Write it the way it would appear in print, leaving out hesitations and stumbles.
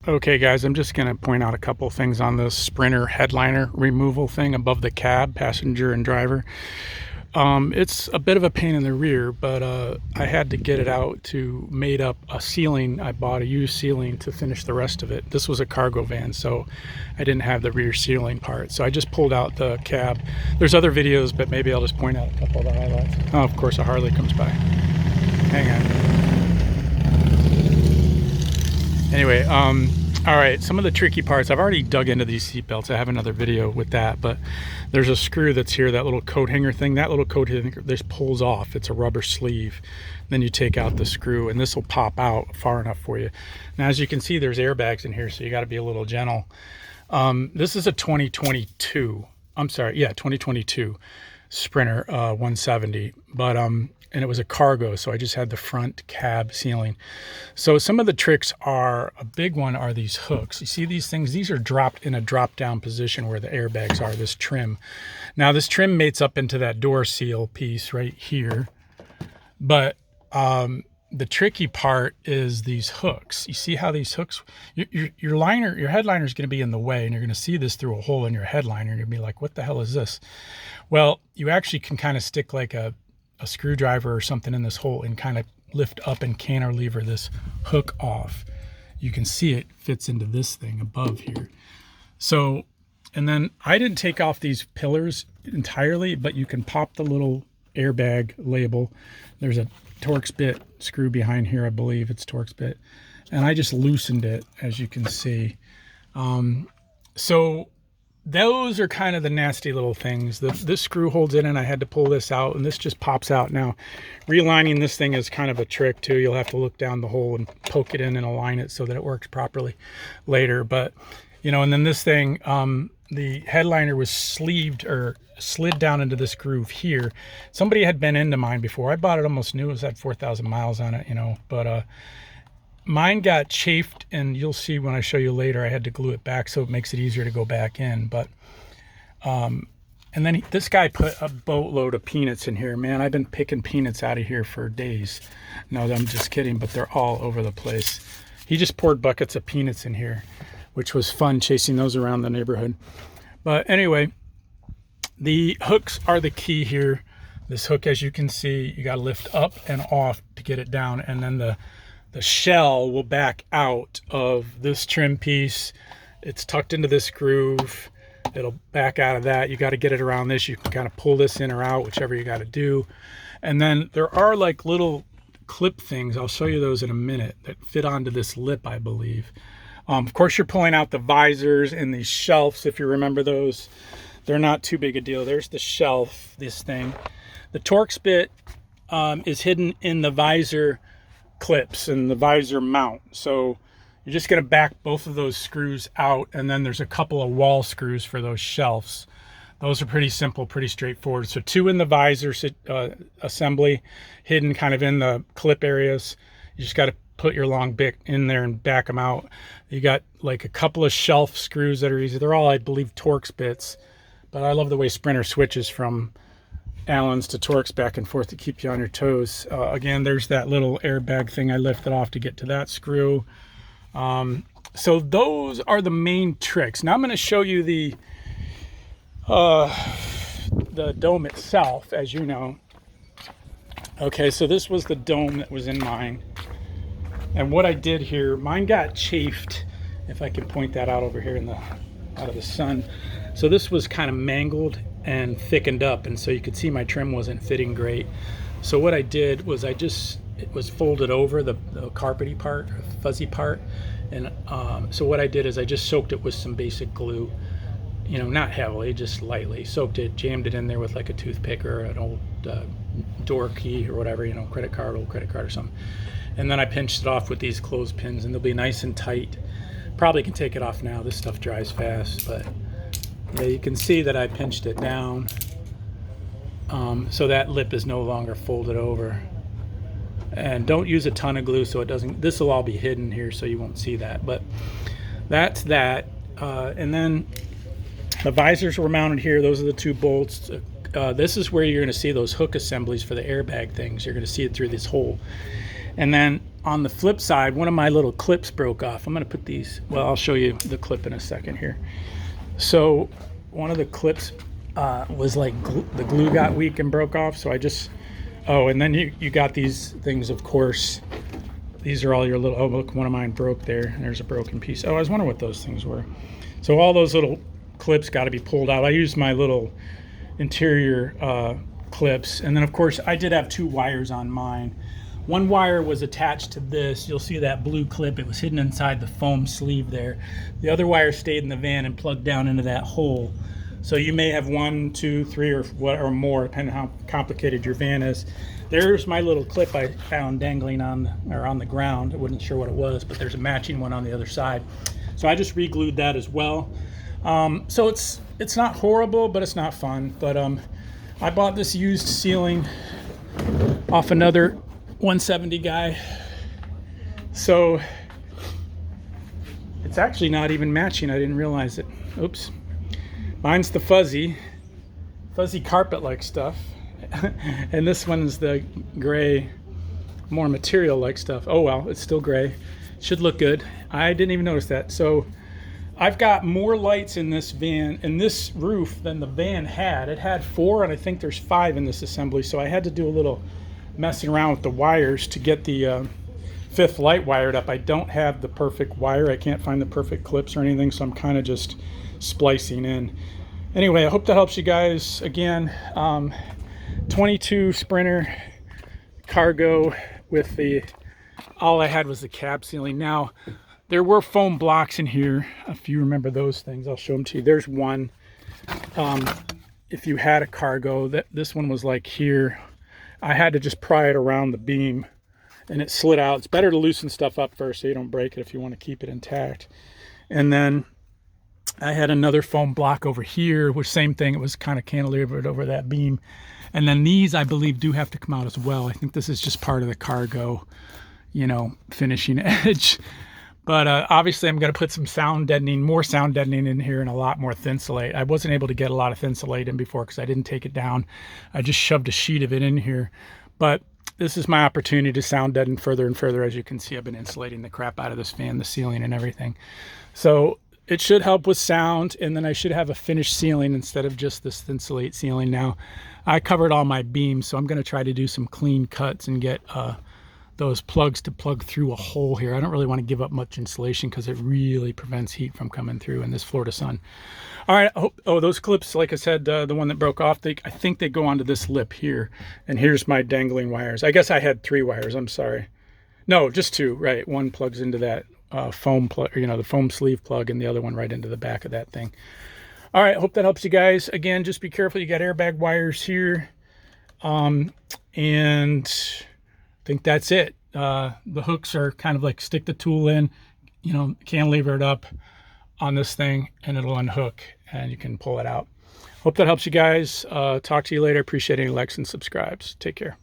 Okay guys, I'm just going to point out a couple things on this Sprinter headliner removal thing above the cab, passenger and driver. It's a bit of a pain in the rear, but I had to get it out to mate up a ceiling. I bought a used ceiling to finish the rest of it. This was a cargo van, so I didn't have the rear ceiling part. So I just pulled out the cab. There's other videos, but maybe I'll just point out a couple of the highlights. Oh, of course, a Harley comes by. Hang on. Anyway, all right, some of the tricky parts, I've already dug into these seat belts. I have another video with that, but there's a screw that's here, that little coat hanger thing. That little coat hanger, this pulls off. It's a rubber sleeve. Then you take out the screw and this will pop out far enough for you. Now, as you can see, there's airbags in here, so you got to be a little gentle. This is a 2022 Sprinter 170, but and it was a cargo, so I just had the front cab ceiling. So some of the tricks are, a big one are these hooks. You see these things? These are dropped in a drop down position where the airbags are, this trim. Now this trim mates up into that door seal piece right here, but the tricky part is these hooks. You see how these hooks, your headliner is going to be in the way, and you're going to see this through a hole in your headliner, and you're going to be like, what the hell is this? Well, you actually can kind of stick like a screwdriver or something in this hole and kind of lift up and cantilever this hook off. You can see it fits into this thing above here. So, and then I didn't take off these pillars entirely, but you can pop the little airbag label. There's a Torx bit screw behind here, I believe it's Torx bit, and I just loosened it, as you can see. So those are kind of the nasty little things. This screw holds it in. I had to pull this out, and this just pops out. Now, realigning this thing is kind of a trick too. You'll have to look down the hole and poke it in and align it so that it works properly later. But, you know, and then this thing, the headliner was sleeved or slid down into this groove here. Somebody had been into mine before. I bought it almost new. It had 4,000 miles on it, you know, but mine got chafed, and you'll see when I show you later, I had to glue it back so it makes it easier to go back in. But and then this guy put a boatload of peanuts in here. Man, I've been picking peanuts out of here for days. No, I'm just kidding, but they're all over the place. He just poured buckets of peanuts in here, which was fun chasing those around the neighborhood. But anyway, the hooks are the key here. This hook, as you can see, you got to lift up and off to get it down, and then the shell will back out of this trim piece. It's tucked into this groove. It'll back out of that. You got to get it around this. You can kind of pull this in or out, whichever you got to do. And then there are like little clip things. I'll show you those in a minute that fit onto this lip, I believe. Of course, you're pulling out the visors and these shelves, if you remember those. They're not too big a deal. There's the shelf, this thing. The Torx bit is hidden in the visor clips and the visor mount. So you're just going to back both of those screws out, and then there's a couple of wall screws for those shelves. Those are pretty simple, pretty straightforward. So two in the visor assembly, hidden kind of in the clip areas. You just got to put your long bit in there and back them out. You got like a couple of shelf screws that are easy. They're all, I believe, Torx bits, but I love the way Sprinter switches from Allen's to Torx back and forth to keep you on your toes. Again, there's that little airbag thing I lifted off to get to that screw. So those are the main tricks. Now I'm going to show you the dome itself, as you know. Okay, so this was the dome that was in mine. And what I did here, mine got chafed, if I can point that out over here out of the sun. So this was kind of mangled and thickened up, and so you could see my trim wasn't fitting great. So what I did was it was folded over the carpety part, or fuzzy part, and so what I did is I just soaked it with some basic glue, you know, not heavily, just lightly. Soaked it, jammed it in there with like a toothpick or an old door key or whatever, you know, old credit card or something. And then I pinched it off with these clothespins, and they'll be nice and tight. Probably can take it off now. This stuff dries fast, but yeah, you can see that I pinched it down. So that lip is no longer folded over. And don't use a ton of glue so it doesn't, this will all be hidden here so you won't see that. But that's that. And then the visors were mounted here. Those are the two bolts. This is where you're going to see those hook assemblies for the airbag things. You're going to see it through this hole. And then on the flip side, one of my little clips broke off. I'm going to put these, well, I'll show you the clip in a second here. So one of the clips was like the glue got weak and broke off. So I just, oh, and then you got these things, of course. These are all your little, oh, look, one of mine broke there. There's a broken piece. Oh, I was wondering what those things were. So all those little clips got to be pulled out. I used my little interior clips. And then, of course, I did have 2 wires on mine. One wire was attached to this. You'll see that blue clip. It was hidden inside the foam sleeve there. The other wire stayed in the van and plugged down into that hole. So you may have 1, 2, 3, or more, depending on how complicated your van is. There's my little clip I found dangling on the ground. I wasn't sure what it was, but there's a matching one on the other side. So I just re-glued that as well. So it's not horrible, but it's not fun. But I bought this used ceiling off another 170 guy. So it's actually not even matching. I didn't realize it. Oops. Mine's the fuzzy carpet-like stuff. And this one's the gray, more material-like stuff. Oh well, it's still gray. Should look good. I didn't even notice that. So I've got more lights in this van, in this roof, than the van had. It had 4, and I think there's 5 in this assembly. So I had to do a little messing around with the wires to get the 5th light wired up. I don't have the perfect wire. I can't find the perfect clips or anything, so I'm kind of just splicing in. Anyway, I hope that helps you guys. Again, 22 Sprinter cargo with all I had was the cab ceiling. Now, there were foam blocks in here. If you remember those things, I'll show them to you. There's one. If you had a cargo, this one was like here. I had to just pry it around the beam and it slid out. It's better to loosen stuff up first so you don't break it if you want to keep it intact. And then I had another foam block over here, which same thing. It was kind of cantilevered over that beam. And then these, I believe, do have to come out as well. I think this is just part of the cargo, finishing edge. But obviously, I'm going to put some more sound deadening in here and a lot more Thinsulate. I wasn't able to get a lot of Thinsulate in before because I didn't take it down. I just shoved a sheet of it in here. But this is my opportunity to sound deaden further and further. As you can see, I've been insulating the crap out of this fan, the ceiling and everything. So it should help with sound, and then I should have a finished ceiling instead of just this Thinsulate ceiling. Now, I covered all my beams, so I'm going to try to do some clean cuts and get those plugs to plug through a hole here. I don't really want to give up much insulation because it really prevents heat from coming through in this Florida sun. All right, those clips, like I said, the one that broke off, I think they go onto this lip here. And here's my dangling wires. I guess I had 3 wires, I'm sorry. No, just 2, right. One plugs into that foam plug, the foam sleeve plug, and the other one right into the back of that thing. All right, hope that helps you guys. Again, just be careful. You got airbag wires here. And I think that's it. The hooks are kind of like stick the tool in, cantilever it up on this thing, and it'll unhook, and you can pull it out. Hope that helps you guys. Talk to you later. Appreciate any likes and subscribes. Take care.